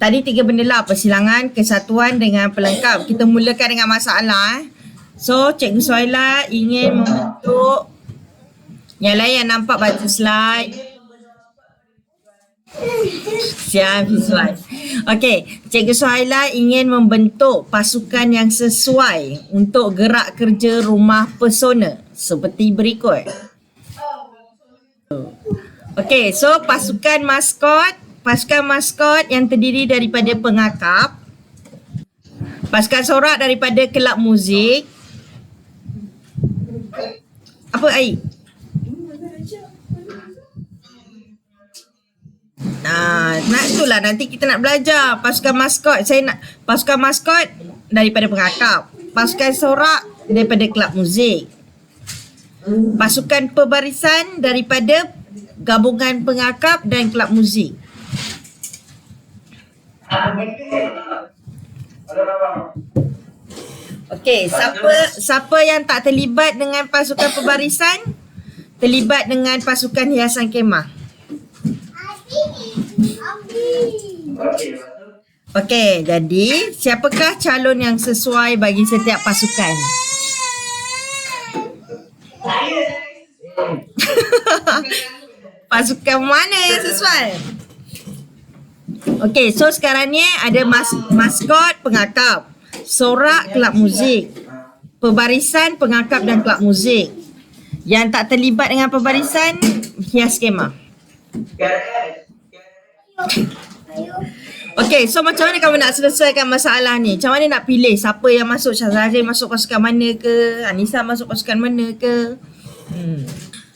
Tadi 3 benda lah, persilangan, kesatuan dengan pelengkap. Kita mulakan dengan masalah. So, Cikgu Suhaila ingin membentuk, yang lain yang nampak baca slide. Siap visual. Okey, Cikgu Suhaila ingin membentuk pasukan yang sesuai untuk gerak kerja rumah pesona seperti berikut. Okey, so pasukan maskot yang terdiri daripada pengakap, pasukan sorak daripada kelab muzik. Apa Ai? Nak itulah nanti kita nak belajar pasukan maskot. Saya nak pasukan maskot daripada pengakap, pasukan sorak daripada kelab muzik, pasukan pebarisan daripada gabungan pengakap dan kelab muzik. Okey, siapa yang tak terlibat dengan pasukan pebarisan, terlibat dengan pasukan hiasan kemah. Okey, jadi siapakah calon yang sesuai bagi setiap pasukan? Pasukan mana yang sesuai? Okey, so sekarang ni ada maskot pengakap, sorak kelab muzik, pebarisan pengakap dan kelab muzik. Yang tak terlibat dengan pebarisan, hias kemah. Okey, so macam mana kamu nak selesaikan masalah ni? Macam mana nak pilih siapa yang masuk? Syazrin masuk pasukan mana ke? Anissa masuk pasukan mana ke?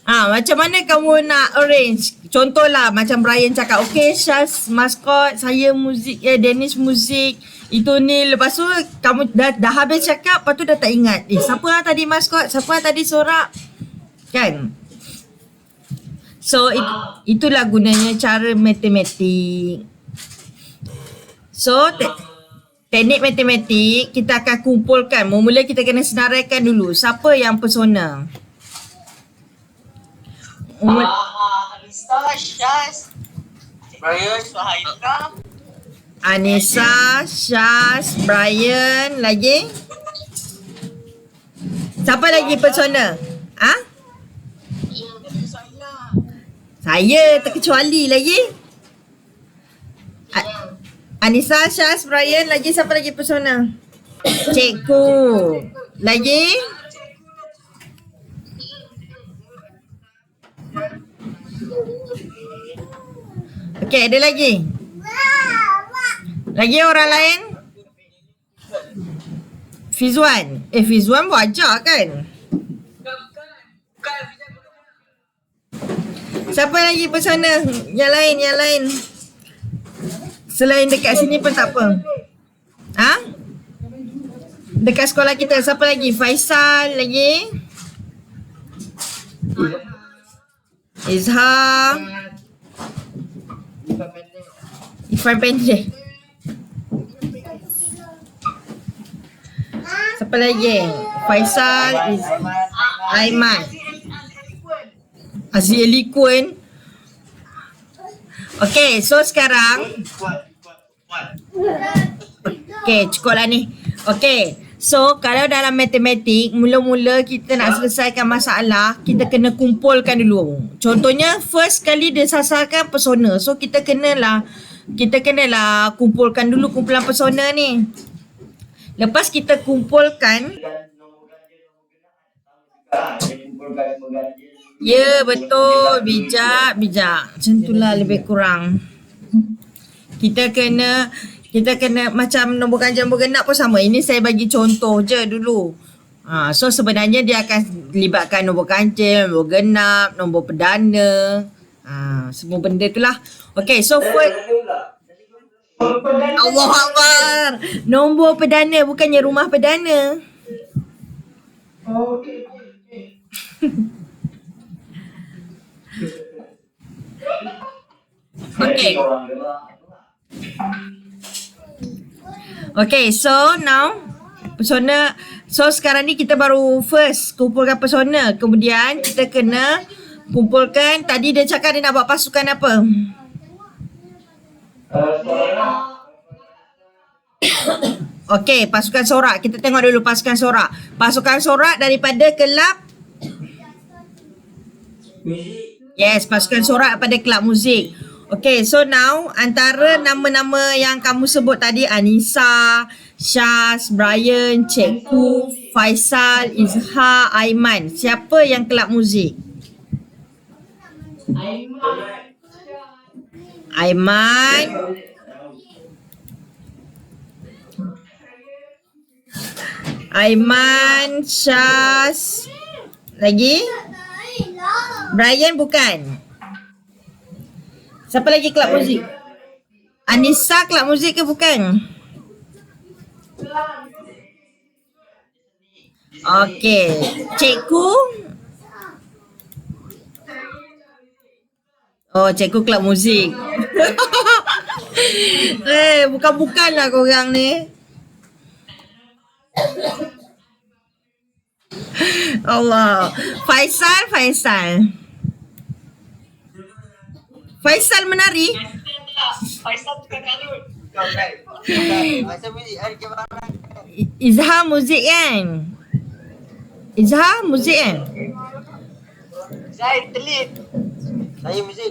Macam mana kamu nak arrange? Contohlah macam Brian cakap, okey Syaz maskot, saya muzik, Dennis muzik, itu ni. Lepas tu kamu dah habis cakap, lepas tu dah tak ingat. Siapa yang tadi maskot? Siapa yang tadi sorak? Kan? So itulah gunanya cara matematik. So teknik matematik kita akan kumpulkan. Mula kita kena senaraikan dulu siapa yang pesona. Anissa, Syaz, Brian, Suhaila. Anissa, Syaz, Brian, lagi? Siapa lagi pesona? Saya terkecuali lagi. Anissa, Syaz, Brian, lagi siapa lagi pesona? Cikgu. Lagi? Okey, ada lagi? Lagi orang lain? Fizwan. Fizwan wajar kan? Siapa lagi pesona? Yang lain. Selain dekat sini pun tak apa. Dekat sekolah kita siapa lagi? Faisal lagi? Izhar. Ifan pendek. Siapa lagi? Faisal, Aiman, Aziz Elikun. Okey, so sekarang cukup lah ni. Okey, so kalau dalam matematik, mula-mula kita nak selesaikan masalah, kita kena kumpulkan dulu. Contohnya, first kali dia sasarkan pesona. So kita kenalah kumpulkan dulu kumpulan pesona ni. Lepas kita kumpulkan, ya betul, bijak. Macam itulah lebih kurang. Kita kena macam nombor ganjil nombor genap pun sama. Ini saya bagi contoh je dulu. So sebenarnya dia akan libatkan nombor ganjil, nombor genap, nombor perdana. Semua benda tu lah. Okay, so first, Allah Akbar. Nombor perdana, bukannya rumah perdana. Okay, so now pesona. So sekarang ni kita baru first kumpulkan pesona. Kemudian kita kena kumpulkan. Tadi dia cakap dia nak buat pasukan apa? Okey, pasukan sorak. Kita tengok dulu pasukan sorak. Pasukan sorak daripada kelab. Yes, pasukan sorak pada kelab muzik. Okay, so now antara nama-nama yang kamu sebut tadi, Anissa, Syaz, Brian, Cikgu, Faisal, Izhar, Aiman. Siapa yang kelab muzik? Aiman. Aiman, Syaz. Lagi? Brian bukan. Siapa lagi kelab muzik? Anissa kelab muzik ke bukan? Okey. Cikgu? Oh, cikgu kelab muzik. Bukan-bukanlah korang ni. Allah. Faisal. Faisal menari? Faisal tukang kadut. Faisal muzik hari ke mana? Izhar muzik kan? Izhar muzik kan? Saya telit. Saya muzik.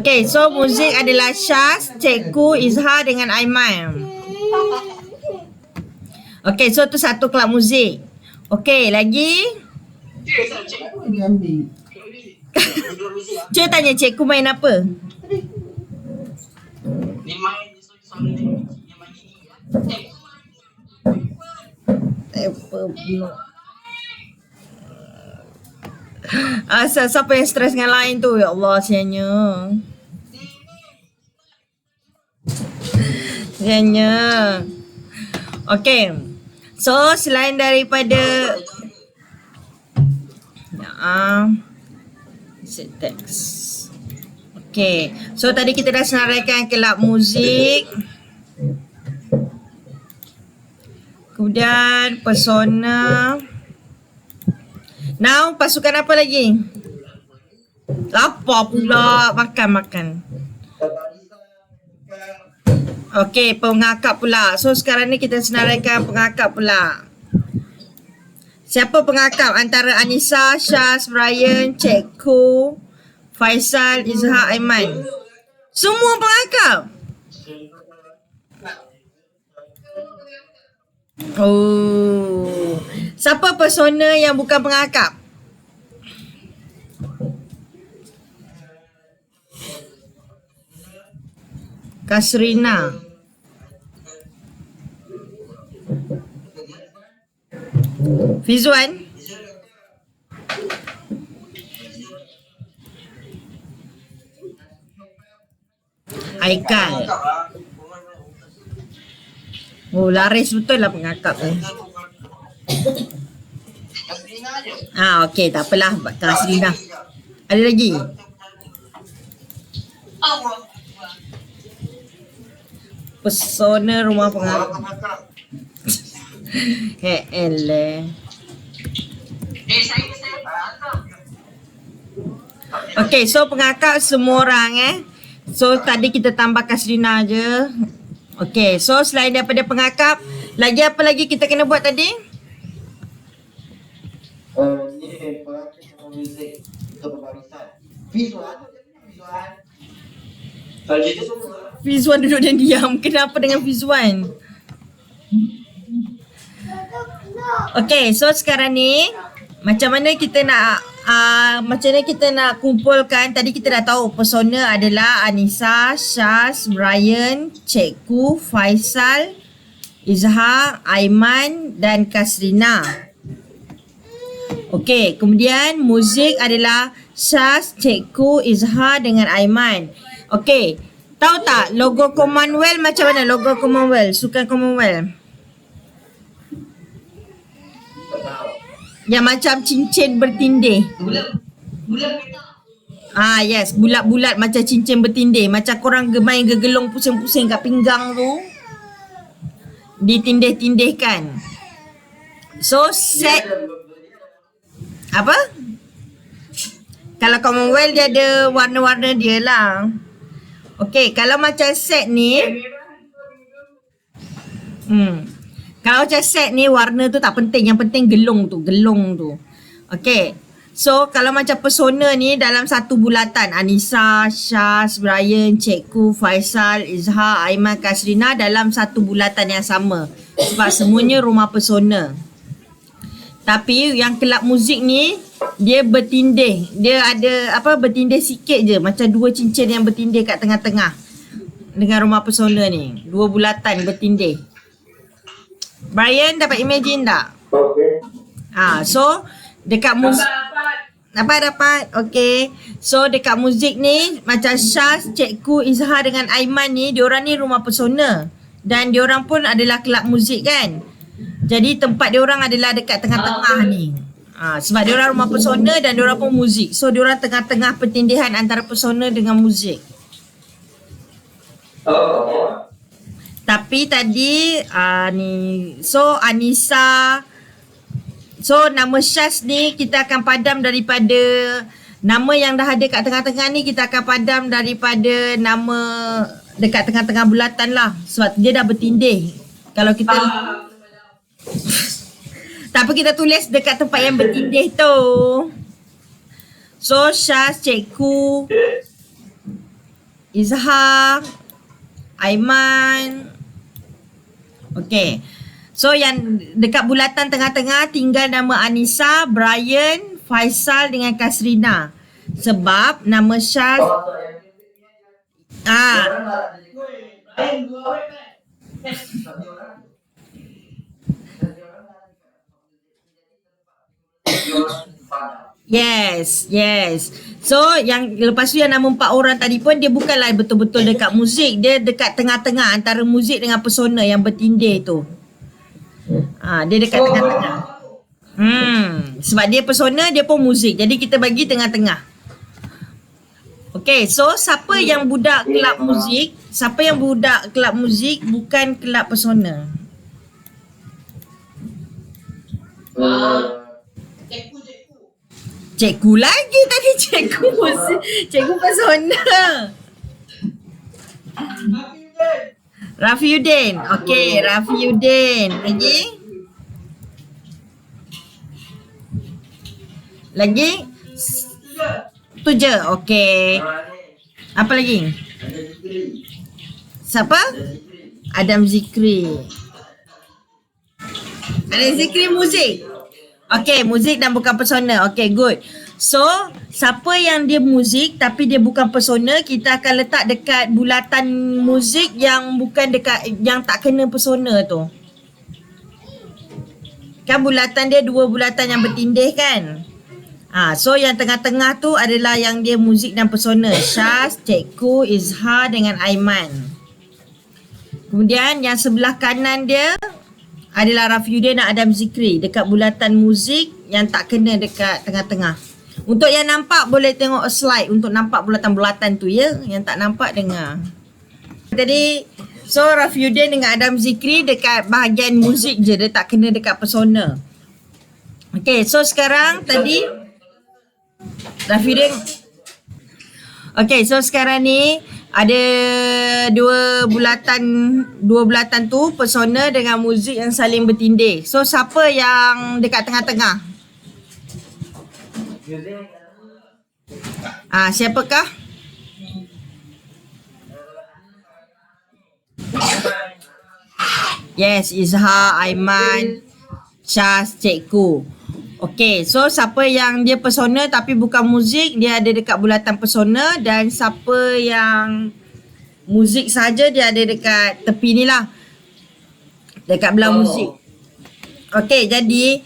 Okay, so muzik adalah Syaz, Cikgu, Izhar dengan Aiman. Okay, so tu satu kelab muzik. Okay, lagi? Cuba tanya cikgu main apa? Dia main suara dia main ini. Asal siapa yang stres dengan lain tu? Ya Allah, sianya. Okay. So, selain daripada set text. Okay. So, tadi kita dah senaraikan kelab muzik. Kemudian persona. Now, pasukan apa lagi? Lapar pula. Makan. Okey, pengakap pula. So, sekarang ni kita senaraikan pengakap pula. Siapa pengakap antara Anissa, Syaz, Brian, Cikgu, Faisal, Izhar, Aiman? Semua pengakap? Oh. Siapa persona yang bukan pengakap? Kasrina. Fizwan. Haikal. Oh, laris betul lah pengakap ni. Okey, tak apalah. Kasrina. Ada lagi? Persona rumah pengakap. Elah. Okay, so pengakap semua orang So tadi kita tambah Kasrina je. Okay, so selain daripada pengakap, lagi apa lagi kita kena buat tadi? Ini pengakap sama muzik untuk pembarisan. Fizwan. Kalau itu semua. Fizwan duduk dan diam. Kenapa dengan Fizwan? Okay, so sekarang ni macam mana kita nak kumpulkan. Tadi kita dah tahu persona adalah Anissa, Syaz, Brian, Cikgu, Faisal, Izhar, Aiman dan Kasrina. Okay, kemudian muzik adalah Syaz, Cikgu, Izhar dengan Aiman. Okay, tahu tak logo Commonwealth macam mana? Logo Commonwealth, sukan Commonwealth yang macam cincin bertindih. Bulat kita. Yes, bulat-bulat macam cincin bertindih. Macam korang main gegelong pusing-pusing kat pinggang tu, ditindih-tindihkan. So set apa? Kalau Commonwealth dia ada warna-warna dia lah. Okay, kalau macam set ni Kalau macam set ni warna tu tak penting, yang penting gelung tu. Okay. So kalau macam persona ni dalam satu bulatan, Anissa, Syaz, Brian, Cikgu, Faisal, Izhar, Aiman, Kasrina dalam satu bulatan yang sama. Sebab semuanya rumah persona. Tapi yang kelab muzik ni dia bertindih. Dia ada bertindih sikit je, macam dua cincin yang bertindih kat tengah-tengah. Dengan rumah persona ni, dua bulatan bertindih. Brian dapat imagine tak? Okay. So dekat muzik dapat. Okay. So dekat muzik ni macam Syaz, Cikgu, Izhar dengan Aiman ni, diorang ni rumah persona. Dan diorang pun adalah kelab muzik kan. Jadi tempat diorang adalah dekat tengah-tengah ni. Sebab diorang rumah persona dan diorang pun muzik. So diorang tengah-tengah pertindihan antara persona dengan muzik. Tapi tadi ni, so Anissa, so nama Syaz ni kita akan padam daripada nama yang dah ada kat tengah-tengah ni, kita akan padam daripada nama dekat tengah-tengah bulatan lah. Sebab dia dah bertindih. Kalau kita tak apa, kita tulis dekat tempat yang bertindih tu. So Syaz, Cikgu, Izhar, Aiman. Okay. So yang dekat bulatan tengah-tengah tinggal nama Anissa, Brian, Faisal dengan Kasrina. Sebab nama Syaz Yes. So yang lepas tu yang nama 4 orang tadi pun dia bukanlah betul-betul dekat muzik. Dia dekat tengah-tengah antara muzik dengan persona yang bertindih tu. Dia dekat tengah-tengah. Sebab dia persona, dia pun muzik. Jadi kita bagi tengah-tengah. Okay, so siapa yang budak kelab muzik? Siapa yang budak kelab muzik bukan kelab persona? Cikgu lagi tadi, cikgu muzik. Cikgu persona. Rafiuddin. Okay, Rafiuddin. Lagi? Tu je. Okay. Apa lagi? Siapa? Adam Zikri. Adam Zikri muzik. Okay, muzik dan bukan persona. Okay, good. So, siapa yang dia muzik tapi dia bukan persona, kita akan letak dekat bulatan muzik yang bukan dekat, yang tak kena persona tu. Kan bulatan dia 2 bulatan yang bertindih kan? So yang tengah-tengah tu adalah yang dia muzik dan persona. Syaz, Cikgu, Izhar dengan Aiman. Kemudian yang sebelah kanan dia adalah Rafiuddin dan Adam Zikri dekat bulatan muzik yang tak kena dekat tengah-tengah. Untuk yang nampak boleh tengok slide untuk nampak bulatan-bulatan tu ya. Yang tak nampak dengar. Tadi so Rafiuddin dengan Adam Zikri dekat bahagian muzik je, dia tak kena dekat persona. Okay, so sekarang tadi Rafiuddin. Okay, so sekarang ni ada dua bulatan tu, persona dengan muzik yang saling bertindih. So siapa yang dekat tengah-tengah? Siapakah? Yes, Izhar, Aiman, Syaz, Cikgu. Okay, so siapa yang dia persona tapi bukan muzik, dia ada dekat bulatan persona. Dan siapa yang muzik saja, dia ada dekat tepi ni lah, dekat belah muzik. Okay, jadi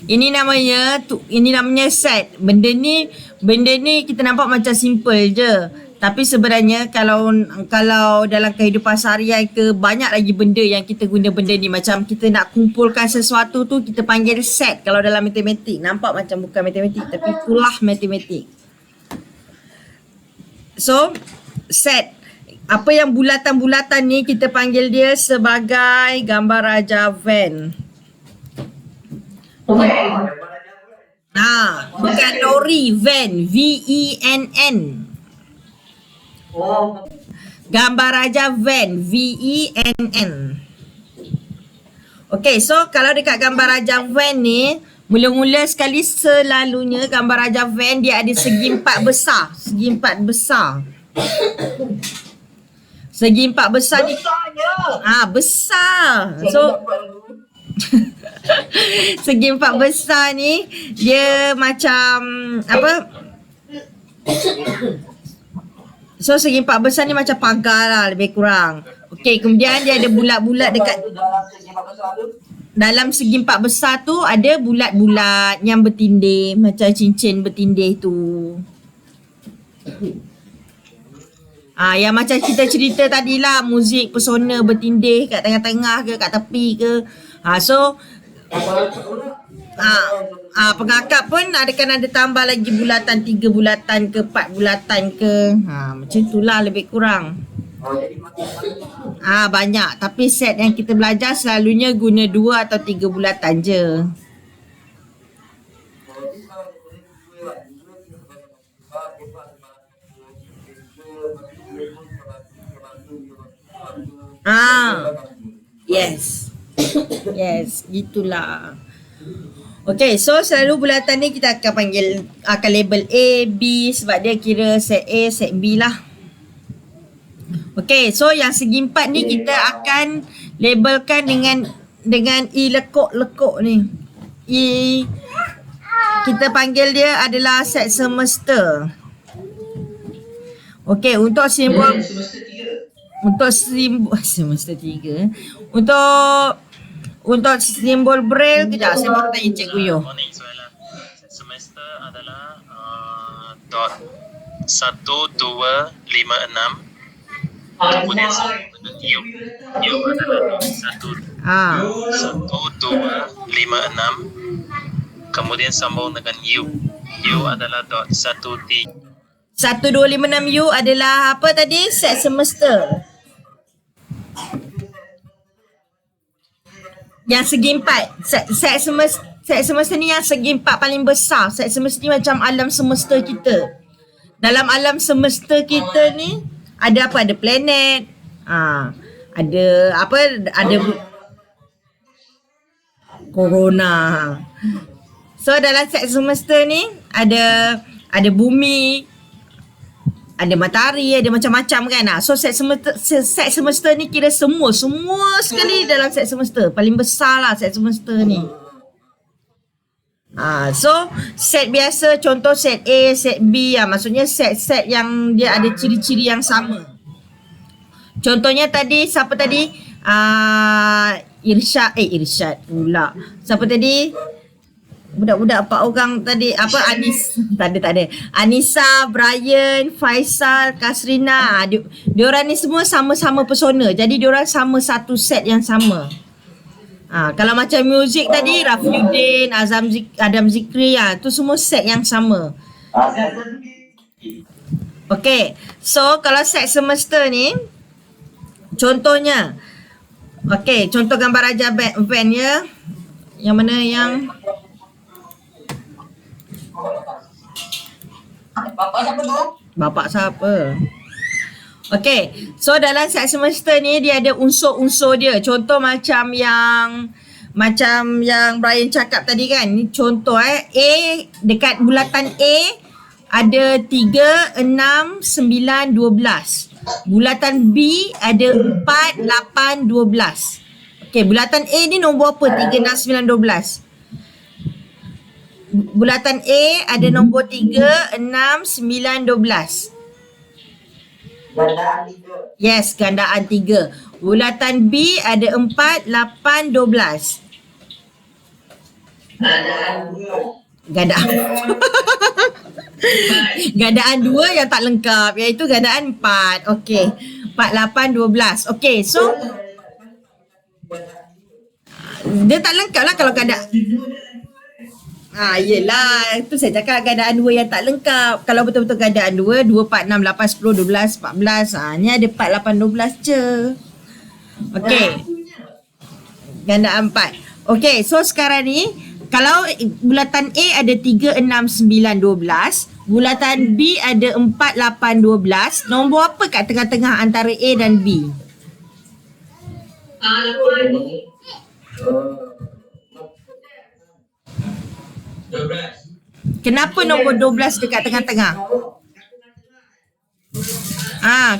ini namanya set. Benda ni kita nampak macam simple je. Tapi sebenarnya kalau dalam kehidupan seharian ke, banyak lagi benda yang kita guna benda ni. Macam kita nak kumpulkan sesuatu tu, kita panggil set. Kalau dalam matematik, nampak macam bukan matematik tapi itulah matematik. So, set. Apa yang bulatan-bulatan ni kita panggil dia sebagai gambar raja Venn. Bukan lori, Venn, V-E-N-N. Gambar raja van, V-E-N-N. Okay, so kalau dekat gambar raja van ni, mula-mula sekali selalunya gambar raja van dia ada segi empat besar. Segi empat besar. Segi empat besar ni. Besar. So, segi empat besar ni, dia macam, apa? So segi empat besar ni macam pagar lah lebih kurang. Okey, kemudian dia ada bulat-bulat dekat dalam segi empat besar tu, ada bulat-bulat yang bertindih macam cincin bertindih tu. Yang macam cerita-cerita tadilah, muzik pesona bertindih kat tengah-tengah ke, kat tepi ke. So pengakap pun ada tambah lagi bulatan, 3 bulatan ke 4 bulatan ke. Macam itulah lebih kurang. Banyak. Tapi set yang kita belajar selalunya guna 2 atau 3 bulatan je. Yes. Yes, gitulah. Okay, so selalu bulatan ni kita akan label A, B sebab dia kira set A, set B lah. Okay, so yang segi empat ni kita akan labelkan dengan E lekuk-lekuk ni. E, kita panggil dia adalah set semesta. Okay, untuk simbol semesta 3. Untuk simbol braille, kejap saya baru tanya Cikgu Yo. Morning Suhaila. Semester adalah dot 1256. Kemudian dengan U. U adalah dot 1256. Kemudian sambung dengan U. U adalah dot 13. 1256 U adalah apa tadi? Set semesta. Yang segi empat. Set semesta ni yang segi empat paling besar. Set semesta ni macam alam semesta kita. Dalam alam semesta kita ni ada apa? Ada planet. Ada apa? Ada corona. So dalam set semesta ni ada bumi, ada matahari, ada macam-macam kan. So set semesta ni kira semua sekali dalam set semesta. Paling besar lah set semesta ni. So set biasa, contoh set A, set B, maksudnya set yang dia ada ciri-ciri yang sama. Contohnya tadi, siapa tadi? Irsyad pula. Siapa tadi? Budak-budak 4 orang tadi, apa, tak ada. Anissa, Brian, Faisal, Kasrina. Diorang ni semua sama-sama pesona. Jadi diorang sama satu set yang sama. Kalau macam muzik tadi, Rafiuddin, Adam Zikri, tu semua set yang sama. Okay, so kalau set semesta ni, contohnya, okay, contoh gambar Raja Van ya. Yang mana yang Bapak siapa? Okay, so dalam set semesta ni dia ada unsur-unsur dia. Contoh macam yang Brian cakap tadi kan. Ni contoh A, dekat bulatan A ada 3, 6, 9, 12. Bulatan B ada 4, 8, 12. Okay, bulatan A ni nombor apa? 3, 6, 9, 12. Bulatan A ada nombor 3, 6, 9, 12. Gandaan 3. Yes, gandaan 3. Bulatan B ada 4, 8, 12. Gandaan gandaan 2 yang tak lengkap, iaitu gandaan 4. Okey. 4, 8, 12. Okey, so dia tak lengkap lah kalau gandaan. Yelah, tu saya cakap gandaan 2 yang tak lengkap. Kalau betul-betul gandaan 2, 2, 4, 6, 8, 10, 12, 14. Ni ada 4, 8, 12 je. Okey. Gandaan 4. Okey, so sekarang ni Kalau bulatan A ada 3, 6, 9, 12. Bulatan B ada 4, 8, 12. Nombor apa kat tengah-tengah antara A dan B? Kenapa nombor 12 dekat tengah-tengah?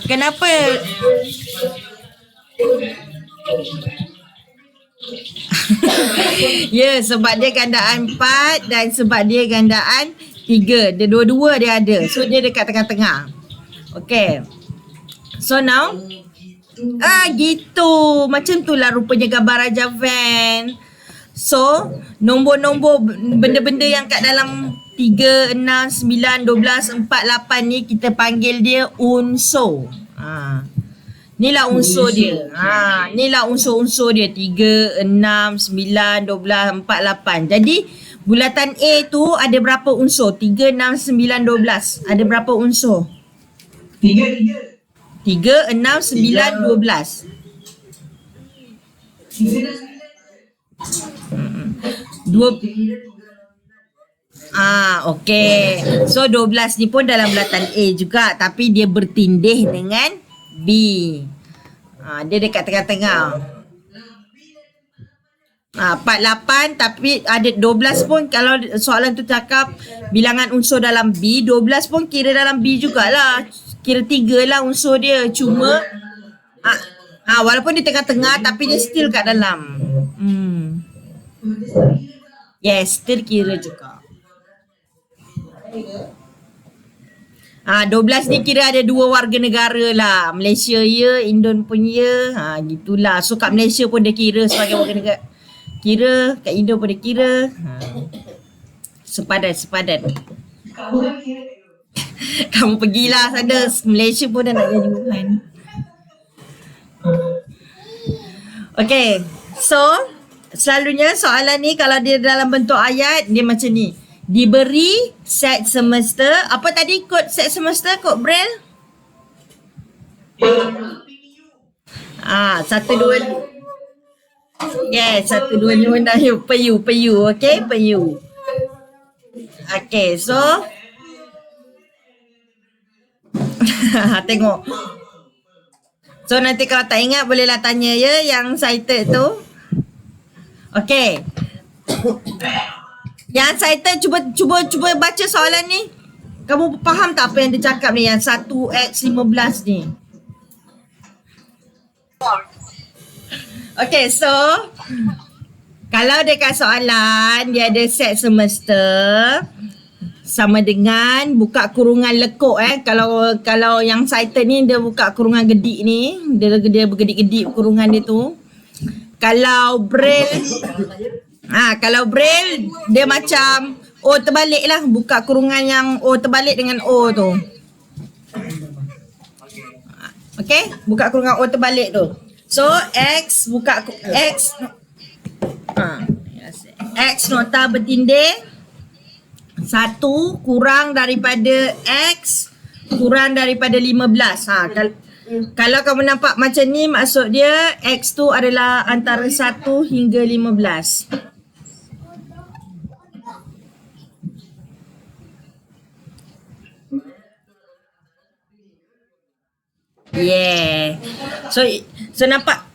Kenapa? Ya, sebab dia gandaan 4 dan sebab dia gandaan 3. Dia dua-dua dia ada. So dia dekat tengah-tengah. Okay. So now gitu. Macam tu lah rupanya gambar Raja Van. So nombor-nombor benda-benda yang kat dalam 3, 6, 9, 12, 4, 8 ni kita panggil dia unsur. Inilah unsur dia. Inilah unsur-unsur dia. 3, 6, 9, 12, 4, 8. Jadi bulatan A tu ada berapa unsur? 3, 6, 9, 12. Ada berapa unsur? 3, 6, 9, 12. Okey. So 12 ni pun dalam bulatan A juga, tapi dia bertindih dengan B. Dia dekat tengah-tengah. 48, tapi ada 12 pun kalau soalan tu cakap bilangan unsur dalam B, 12 pun kira dalam B jugalah. Kira 3 lah unsur dia. Cuma walaupun di tengah-tengah tapi dia still kat dalam. Yes, still kira juga. 12 ni kira ada 2 warga negara lah. Malaysia ya, Indon pun ya. Gitulah. So kat Malaysia pun dia kira sebagai warga negara. Kira, kat Indon pun dia kira. Sepadan. Kamu pergilah sana. Malaysia pun dah nak jadi Wuhan. Okay. So, selalunya soalan ni kalau dia dalam bentuk ayat, dia macam ni. Diberi set semester. Apa tadi kod set semester? Kod Braille? 1, 2. Yes, 1, 2, 5, 6. Peyu. Okay, peyu. Okay, so. Tengok. So nanti kalau tak ingat bolehlah tanya ya yang cited tu. Okay. Yang cited cuba baca soalan ni. Kamu faham tak apa yang dia cakap ni, yang 1x15 ni? Okay, so kalau dekat soalan dia ada set semester sama dengan buka kurungan lekuk kalau yang cited ni dia buka kurungan gedik ni, dia bergedik-gedik kurungan dia tu. Kalau Braille dia macam O terbalik lah, buka kurungan yang O terbalik dengan O tu. Okay, buka kurungan O terbalik tu. So X buka X X nota bertindih 1 kurang daripada X kurang daripada 15. Kalau kamu nampak macam ni, maksud dia X tu adalah antara 1 hingga 15. Yeah. So nampak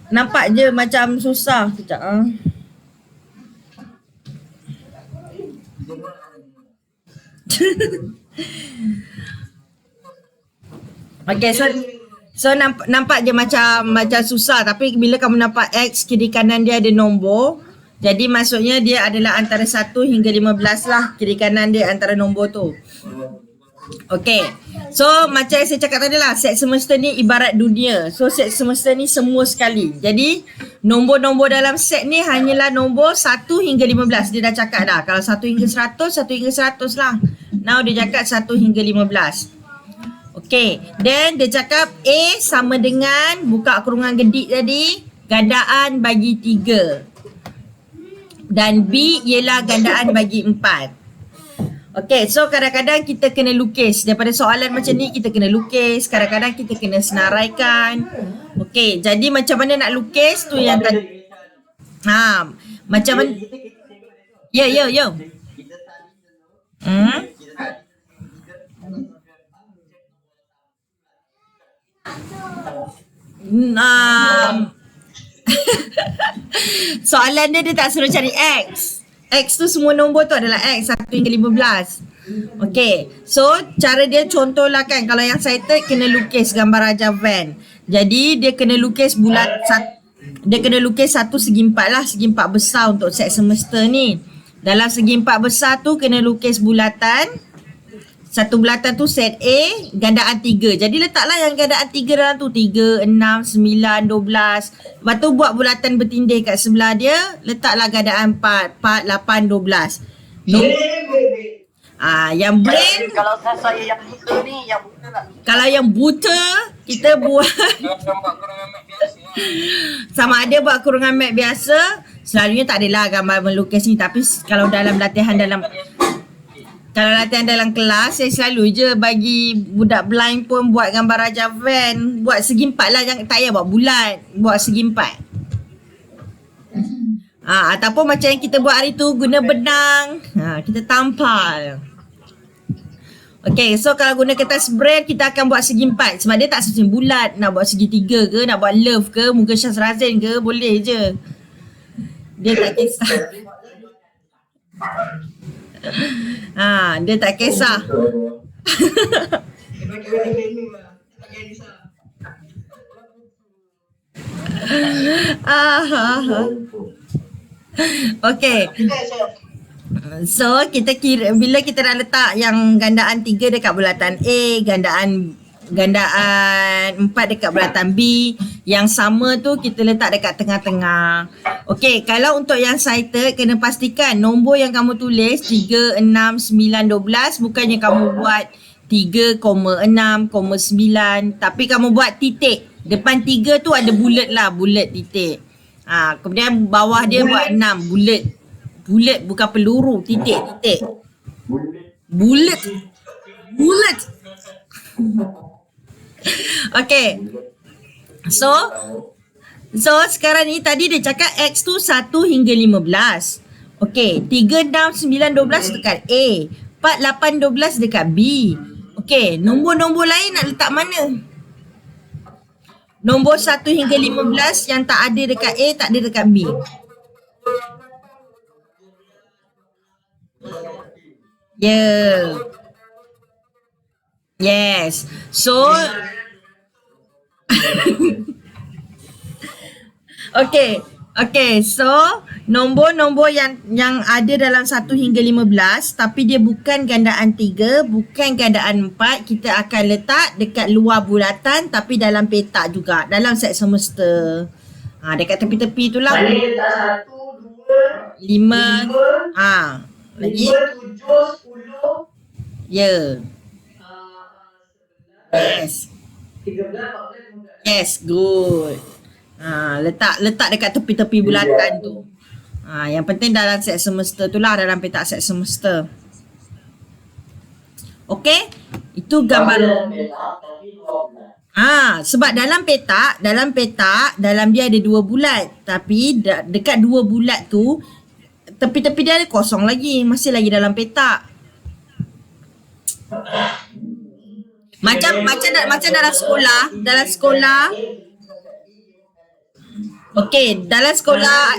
je macam susah. Sekejap Okay, so nampak je macam susah, tapi bila kamu nampak X kiri kanan dia ada nombor, jadi maksudnya dia adalah antara 1 hingga 15 lah, kiri kanan dia antara nombor tu. Okay, so macam yang saya cakap tadi lah, set semester ni ibarat dunia. So set semester ni semua sekali. Jadi nombor-nombor dalam set ni hanyalah nombor 1 hingga 15. Dia dah cakap dah, kalau 1 hingga 100, 1 hingga 100 lah. Now dia cakap 1 hingga 15. Okay, then dia cakap A sama dengan buka kurungan gedik tadi, gandaan bagi 3. Dan B ialah gandaan bagi 4. Okay, so kadang-kadang kita kena lukis. Daripada soalan macam ni kita kena lukis. Kadang-kadang kita kena senaraikan. Okay, jadi macam mana nak lukis tu yang tadi. Macam mana? Ya, ya, ya. Kita tadi dulu. Hmm? Kita tadi Um, soalan dia tak suruh cari X. X tu semua nombor tu adalah X 1 hingga 15. Okay, so cara dia contohlah kan, kalau yang cited kena lukis gambar Raja Van. Jadi dia kena lukis dia kena lukis satu segi empat lah, segi empat besar untuk set semester ni. Dalam segi empat besar tu kena lukis bulatan. Satu bulatan tu set A, gandaan 3. Jadi letaklah yang gandaan 3 dalam tu. 3, 6, 9, 12. Lepas tu buat bulatan bertindih kat sebelah dia. Letaklah gandaan 4, 4, 8, 12. Yang brain, Kalau saya yang buta ni, yang buta tak? kalau yang buta, kita buat sama ada buat kurungan mat biasa. Selalunya tak adalah gambar melukis ni. Tapi kalau dalam latihan dalam kelas, saya selalu je bagi budak blind pun buat gambar Raja Van. Buat segi empat lah, jangan, tak payah buat bulat. Buat segi empat. Ataupun macam yang kita buat hari tu, guna benang. Kita tampal. Okay, so kalau guna kertas braille, kita akan buat segi empat. Sebab dia tak sesuai bulat. Nak buat segi 3 ke, nak buat love ke, muka Syaz Razin ke, boleh je. Dia tak kisah. Dia tak kisah. Okay. So kita kira, bila kita dah letak yang gandaan 3 dekat bulatan A, gandaan 4 dekat bulatan B, yang sama tu kita letak dekat tengah-tengah. Okey, kalau untuk yang cited kena pastikan nombor yang kamu tulis 3, 6, 9, 12 bukannya kamu buat 3,6,9, tapi kamu buat titik. Depan 3 tu ada bulat lah, bulat titik. Kemudian bawah dia buat 6, bulat. Bulat bukan peluru, titik-titik. Bulat. Bulat. Okay. So sekarang ni tadi dia cakap X tu 1 hingga 15. Okay, 3, 6, 9, 12 dekat A. 4, 8, 12 dekat B. Okay, nombor-nombor lain nak letak mana? Nombor 1 hingga 15 yang tak ada dekat A, tak ada dekat B. Yeah. Yes. So Okay, so nombor-nombor yang ada dalam 1 hingga 15 tapi dia bukan gandaan 3, bukan gandaan 4, kita akan letak dekat luar bulatan tapi dalam petak juga, dalam set semester. Dekat tepi-tepi tu lah. Mana letak 1, 2, 5. Lagi? 5, 7, 10. Ya. Yes. 13, 14, 15. Yes, good. Letak dekat tepi-tepi bulatan tu. Yang penting dalam set semester tu lah, dalam petak set semester. Okay? Itu gambar. Sebab dalam petak, dalam dia ada 2 bulat. Tapi dekat 2 bulat tu, tepi-tepi dia ada kosong lagi. Masih lagi dalam petak. Macam dalam sekolah. Okey, dalam sekolah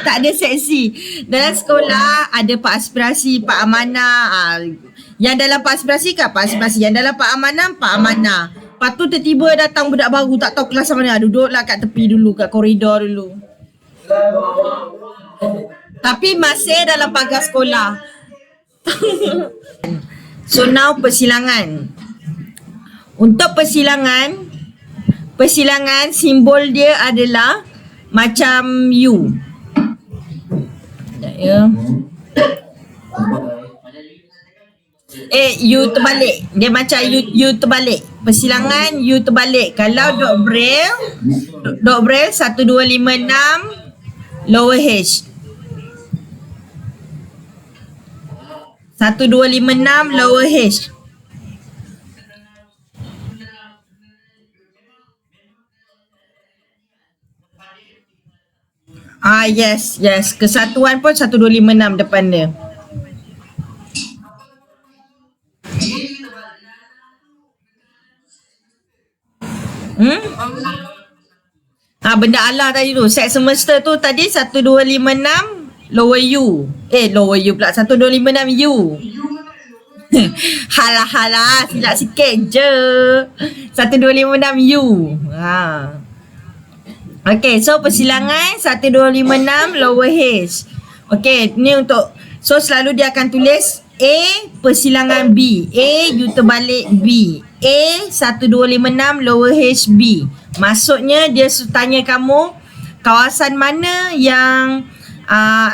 tak ada seksi. Dalam sekolah ada Pak Aspirasi, Pak Amanah. Yang dalam Pak Aspirasi kan Pak Aspirasi, yang dalam Pak Amanah, Pak Amanah. Lepas tu tiba-tiba datang budak baru, tak tahu kelas mana, duduklah kat tepi dulu, kat koridor dulu. Tapi masih dalam pagar sekolah. So now persilangan. Untuk persilangan simbol dia adalah macam U. Sekejap ya. U terbalik. Dia macam U terbalik. Persilangan U terbalik. Kalau dot braille 1256 lower H. 1256 lower H. Yes. Kesatuan pun 1256 depan dia. Benda Allah tadi tu. Set semesta tu tadi 1256 lower U. Lower U pula. 1256 U. Halah, silap sikit je. 1256 U. Okay, so persilangan 1256 lower H. Okay, ni untuk, so selalu dia akan tulis A persilangan B. A U terbalik B. A 1256 lower H B. Maksudnya dia tanya kamu kawasan mana yang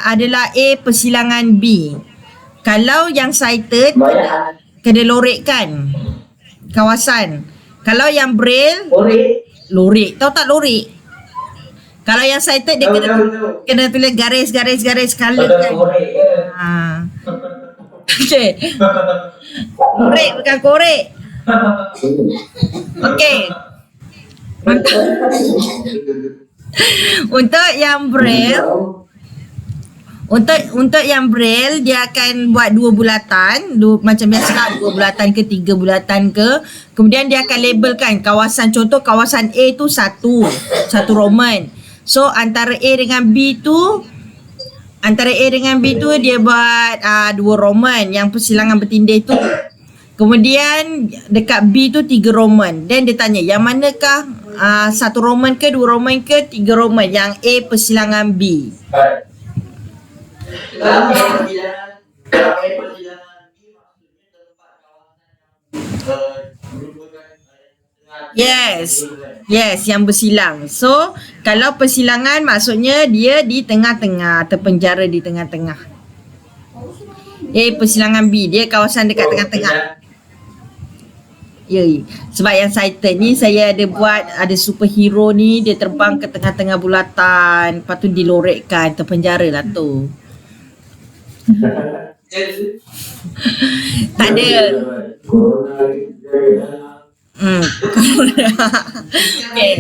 adalah A persilangan B. Kalau yang cited kena lorekkan kawasan. Kalau yang braille lorek. Tahu tak lorek? Kalau yang cited dia kena tulis garis color kan. Okay. Lorek bukan korek. Okay. Untuk yang braille, untuk yang braille dia akan buat 2 bulatan, macam biasa 2 bulatan ke 3 bulatan ke. Kemudian dia akan labelkan kawasan, contoh kawasan A tu satu Roman. So antara A dengan B tu dia buat 2 Roman yang persilangan bertindih tu. Kemudian dekat B tu 3 Roman. Then dia tanya yang manakah 1 Roman ke 2 Roman ke 3 Roman yang A persilangan B. Yes, yang bersilang. So, kalau persilangan maksudnya dia di tengah-tengah, terpenjara di tengah-tengah. Persilangan B, dia kawasan dekat tengah-tengah. Sebab yang cited ni saya ada buat, ada superhero ni dia terbang ke tengah-tengah bulatan, lepas tu dilorekkan, terpenjara lah tu. Tak ada. Okay.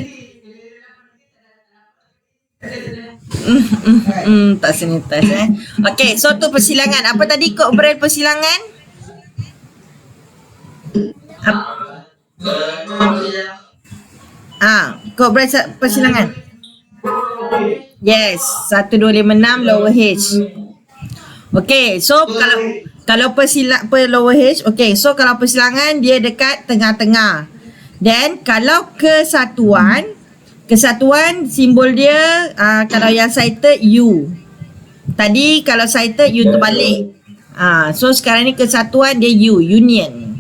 Tak sanitas Okay, so tu persilangan. Apa tadi kod braille persilangan? Kod braille persilangan. Yes, 1256 lower H. Okay, so kalau lower H, okay, so kalau persilangan dia dekat tengah-tengah. Then kalau kesatuan simbol dia kalau yang cited U. Tadi kalau cited U terbalik. So sekarang ni kesatuan dia U, union.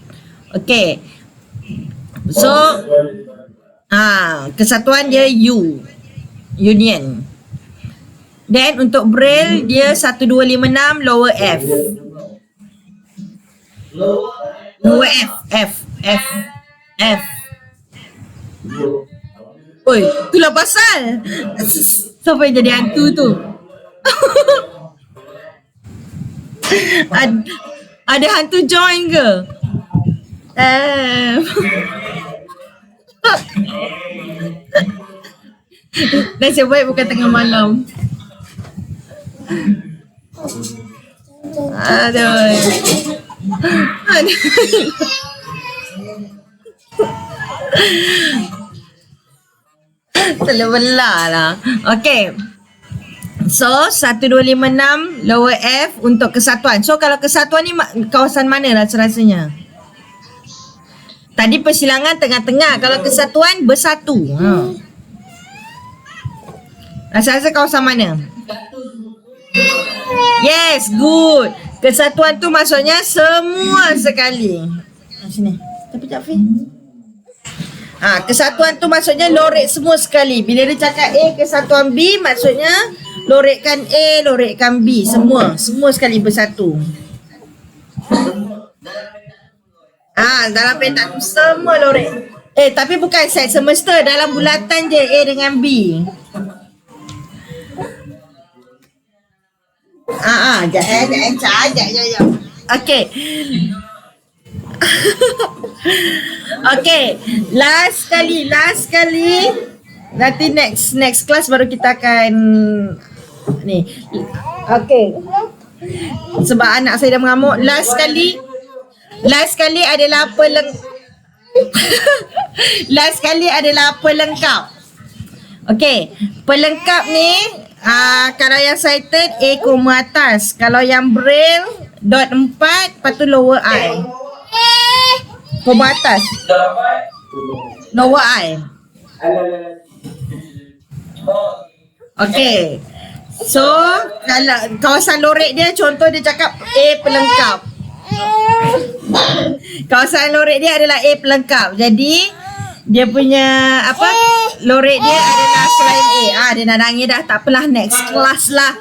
Okay. So kesatuan dia U, union. Then untuk braille dia 1256 lower F. Lower F. Oi, itulah pasal. Siapa yang jadi hantu tu? Ada hantu join ke? Nasib baik bukan tengah malam. Aduh. Terbelah lah. Okay. So 1256 lower F untuk kesatuan. So kalau kesatuan ni kawasan mana rasa-rasanya? Tadi persilangan tengah-tengah. Kalau kesatuan bersatu. Rasa-rasa kawasan mana? Yes, good. Kesatuan tu maksudnya semua sekali. Sini. Tapi tak Fi. Kesatuan tu maksudnya lorek semua sekali. Bila dia cakap A kesatuan B, maksudnya lorekkan A, lorekkan B, semua sekali bersatu. Dalam petak tu semua lorek. Tapi bukan set semesta, dalam bulatan je A dengan B. Sekejap. Okay. Okay, last sekali. Nanti next class baru kita akan Ni. Okey. Sebab anak saya dah mengamuk. Last sekali adalah last sekali adalah pelengkap. Okey, pelengkap ni kalau yang sighted A koma atas. Kalau yang braille dot 4 lepas tu lower I. Koma atas. Lower I. Okey. So, kalau kawasan lorek dia contoh dia cakap A pelengkap. Kawasan lorek dia adalah A pelengkap. Jadi dia punya lorek dia adalah selain A. Dia dah nangis dah. Tak apalah, next class lah.